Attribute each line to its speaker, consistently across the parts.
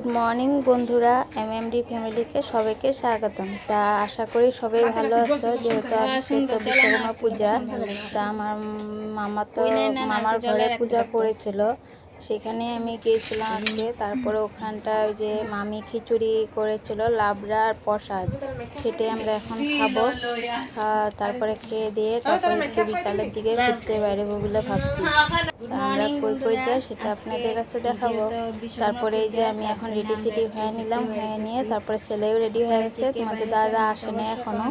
Speaker 1: Good morning বন্ধুরা, MMD ফ্যামিলিকে সবাইকে স্বাগতম। তা আশা করি সবাই ভালো আছো। যেহেতু আজকে তো বিশ্বকর্মা পূজা, তা আমার মামার ঘরে পূজা করেছিল, সেখানে আমি গিয়েছিলাম আজকে। তারপরে ওখানটায় ওই যে মামি খিচুড়ি করেছিল, লাবড়া আর প্রসাদ, সেটাই আমরা এখন খাবো। তারপরে খেয়ে দিয়ে তারপরে একটু বিকালের দিকে ঘুরতে বাইরে বলে ভাবছি। আমরা কই কই যাই সেটা আপনাদের কাছে দেখাবো। তারপরে এই যে আমি এখন রেডি সেডি হয়ে নিলাম, হয়ে নিয়ে তারপরে ছেলেও রেডি হয়ে গেছে। তোমাদের দাদা আসেনি এখনো,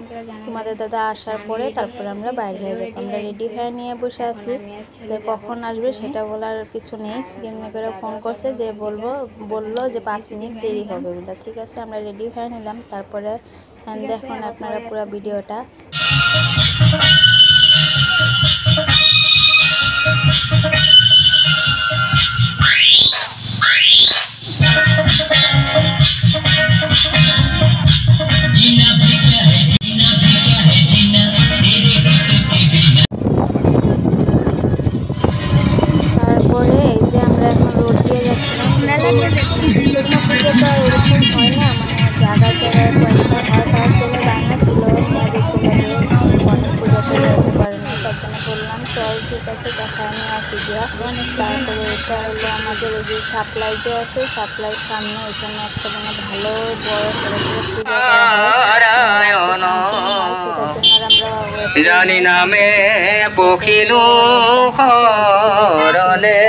Speaker 1: তোমাদের দাদা আসার পরে তারপরে আমরা বাইরে হয়ে যাবো। আমরা রেডি হয়ে নিয়ে বসে আছি, কখন আসবে সেটা বলার কিছু নেই। যেমনি করে ফোন করছে যে বললো যে 5 মিনিট দেরি হবে বলে। ঠিক আছে, আমরা রেডি হয়ে নিলাম। তারপরে দেখুন আপনারা পুরো ভিডিওটা। তারপরে এই যে আমরা এখন রোড দিয়ে যাচ্ছিলাম। পুজোটা এরকম হয় না, মানে জায়গায় জায়গায় কয়েকটা হয়। তার জন্য রান্না ছিল অনেক পুজোতে যেতে পারে না, তার জন্য বললাম চল ঠিক আছে দেখায় নিয়ে আসি দিয়া। তারপরে এটা হলো আমাদের এই যে সাপ্লাই যে আছে, সাপ্লাইয়ের সামনে এখানে একটা মানে ভালো বড় করে পূজা করা হয়।
Speaker 2: জানি নামে পখিলু হরণে